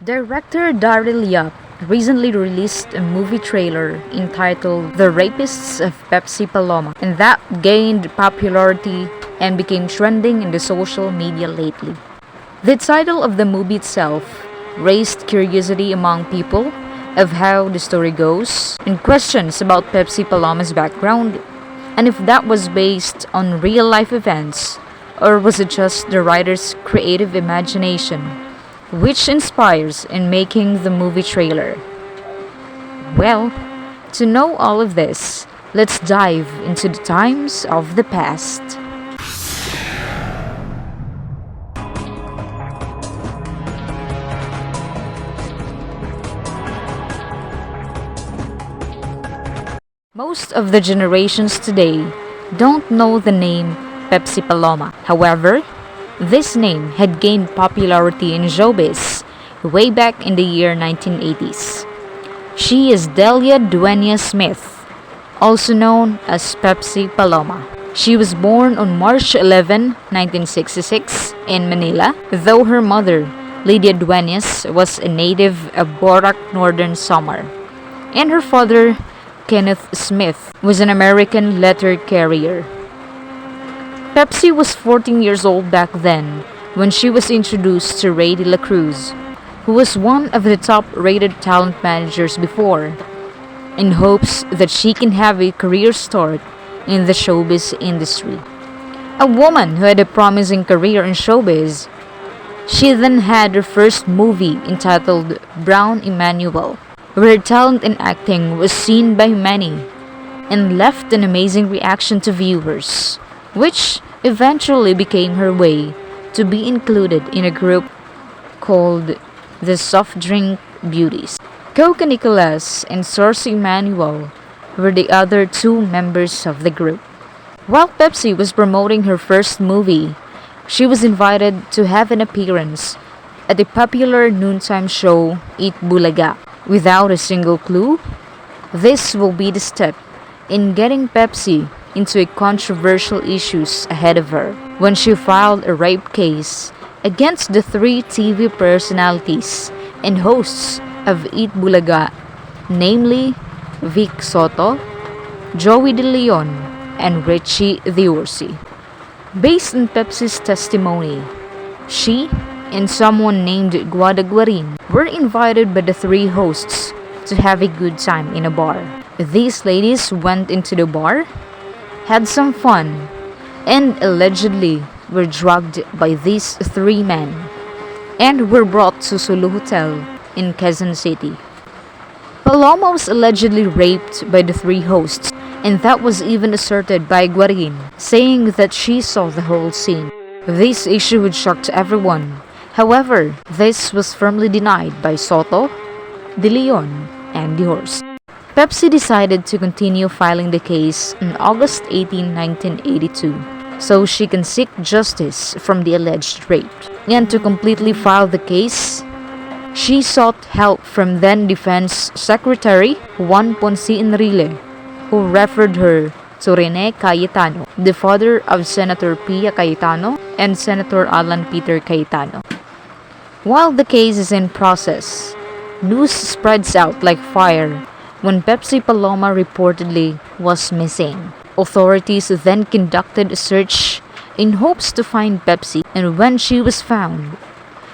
Director Darryl Yap recently released a movie trailer entitled The Rapists of Pepsi Paloma, and that gained popularity and became trending in the social media lately. The title of the movie itself raised curiosity among people of how the story goes and questions about Pepsi Paloma's background and if that was based on real life events or was it just the writer's creative imagination which inspires in making the movie trailer. Well, to know all of this, let's dive into the times of the past. Most of the generations today don't know the name Pepsi Paloma. However, this name had gained popularity in showbiz way back in the year 1980s. She is Delia Dueñas Smith, also known as Pepsi Paloma. She was born on March 11, 1966 in Manila, though her mother, Lydia Dueñas, was a native of Borac, Northern Samar, and her father, Kenneth Smith, was an American letter carrier. Pepsi was 14 years old back then when she was introduced to Ray de la Cruz, who was one of the top-rated talent managers before, in hopes that she can have a career start in the showbiz industry. A woman who had a promising career in showbiz, she then had her first movie entitled Brown Emmanuel, where her talent in acting was seen by many and left an amazing reaction to viewers, which eventually became her way to be included in a group called the Soft Drink Beauties. Coca Nicolas and Source Emmanuel were the other two members of the group. While Pepsi was promoting her first movie, she was invited to have an appearance at the popular noontime show Eat Bulaga. Without a single clue, this will be the step in getting Pepsi into a controversial issues ahead of her when she filed a rape case against the three TV personalities and hosts of Eat Bulaga, namely Vic Soto, Joey De Leon, and Richie the Ursi. Based on Pepsi's testimony, she and someone named Guada Guarin were invited by the three hosts to have a good time in a bar. These ladies went into the bar, had some fun, and allegedly were drugged by these three men and were brought to Sulu Hotel in Quezon City. Paloma was allegedly raped by the three hosts, and that was even asserted by Guarin, saying that she saw the whole scene. This issue would shock everyone. However, this was firmly denied by Soto, De Leon, and the horse. Pepsi decided to continue filing the case on August 18, 1982, so she can seek justice from the alleged rape. And to completely file the case, she sought help from then Defense Secretary Juan Ponce Enrile, who referred her to Rene Cayetano, the father of Senator Pia Cayetano and Senator Alan Peter Cayetano. While the case is in process, news spreads out like fire when Pepsi Paloma reportedly was missing. Authorities then conducted a search in hopes to find Pepsi, and when she was found,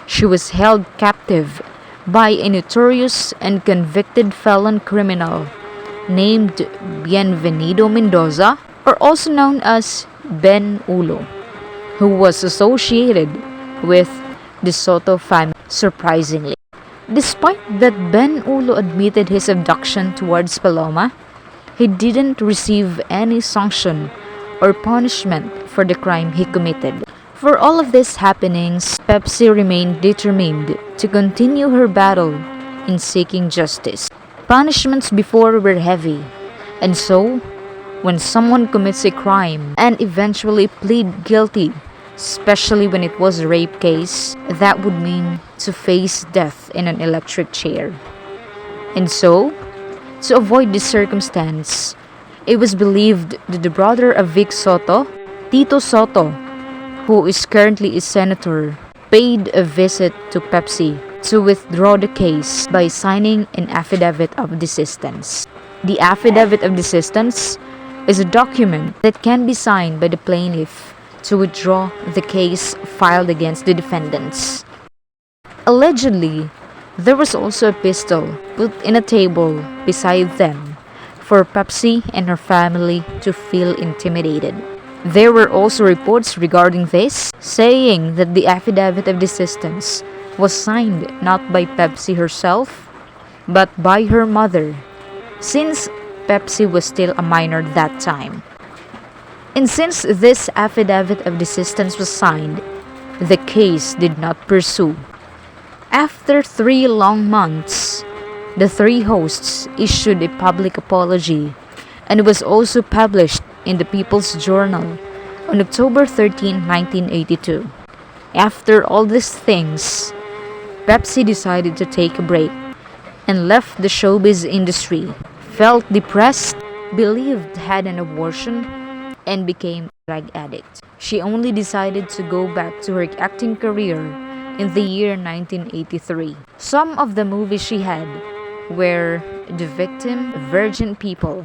she was held captive by a notorious and convicted felon criminal named Bienvenido Mendoza, or also known as Ben Ulo, who was associated with the Soto family, surprisingly. Despite that Ben Ulo admitted his abduction towards Paloma, he didn't receive any sanction or punishment for the crime he committed. For all of these happenings, Pepsi remained determined to continue her battle in seeking justice. Punishments before were heavy, and so, when someone commits a crime and eventually plead guilty, especially when it was a rape case, that would mean to face death in an electric chair. And so, to avoid this circumstance, it was believed that the brother of Vic Soto, Tito Soto, who is currently a senator, paid a visit to Pepsi to withdraw the case by signing an affidavit of desistance. The affidavit of desistance is a document that can be signed by the plaintiff to withdraw the case filed against the defendants. Allegedly, there was also a pistol put in a table beside them for Pepsi and her family to feel intimidated. There were also reports regarding this, saying that the affidavit of desistance was signed not by Pepsi herself, but by her mother, since Pepsi was still a minor that time. And since this affidavit of desistance was signed, the case did not pursue. After 3 long months, the 3 hosts issued a public apology, and it was also published in the People's Journal on October 13, 1982. After all these things, Pepsi decided to take a break and left the showbiz industry, felt depressed, believed had an abortion, and became a drug addict. She only decided to go back to her acting career in the year 1983. Some of the movies she had were The Victim, Virgin People,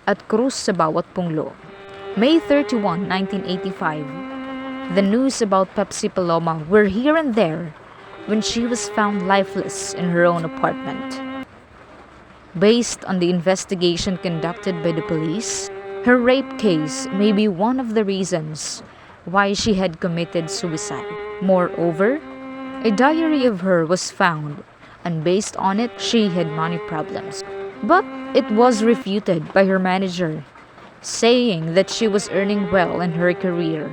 at Cruz sa Bawat Punglo. May 31, 1985, the news about Pepsi Paloma were here and there when she was found lifeless in her own apartment. Based on the investigation conducted by the police, her rape case may be one of the reasons why she had committed suicide. Moreover, a diary of her was found, and based on it, she had money problems. But it was refuted by her manager, saying that she was earning well in her career,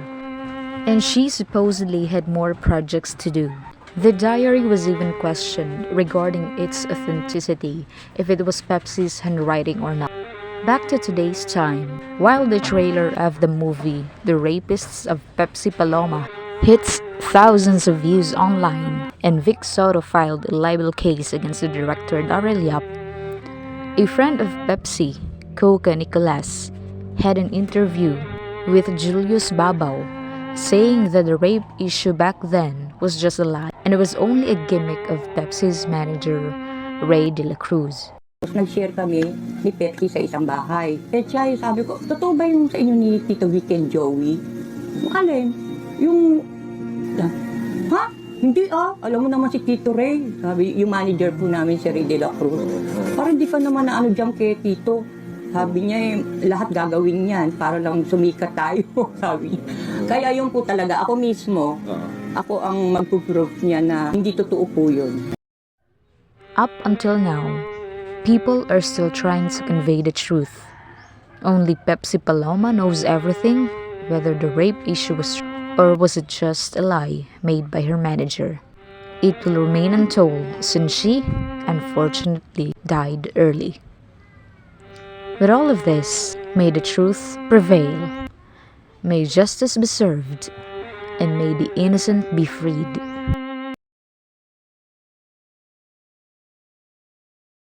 and she supposedly had more projects to do. The diary was even questioned regarding its authenticity, if it was Pepsi's handwriting or not. Back to today's time, while the trailer of the movie The Rapists of Pepsi Paloma hits thousands of views online, and Vic Soto filed a libel case against the director Darryl Yap, a friend of Pepsi, Coca Nicolas, had an interview with Julius Babaw, saying that the rape issue back then was just a lie and it was only a gimmick of Pepsi's manager, Ray De La Cruz. Nag-share kami ni Pepsi sa isang bahay. Eh siya, sabi ko, totoo ba yung sa inyo ni Tito Vic and Joey? Alin? Yung, ha? Hindi alam mo naman si Tito Ray. Sabi, yung manager po namin si Ray De La Cruz. Parang hindi ka naman na ano dyan kay Tito. Sabi niya, lahat gagawin niyan para lang sumikat tayo. Sabi niya. Kaya yun po talaga, ako mismo, ako ang magpo-proof niya na hindi totoo po yun. Up until now, people are still trying to convey the truth. Only Pepsi Paloma knows everything, whether the rape issue was true or was it just a lie made by her manager. It will remain untold since she, unfortunately, died early. With all of this, may the truth prevail, may justice be served, and may the innocent be freed.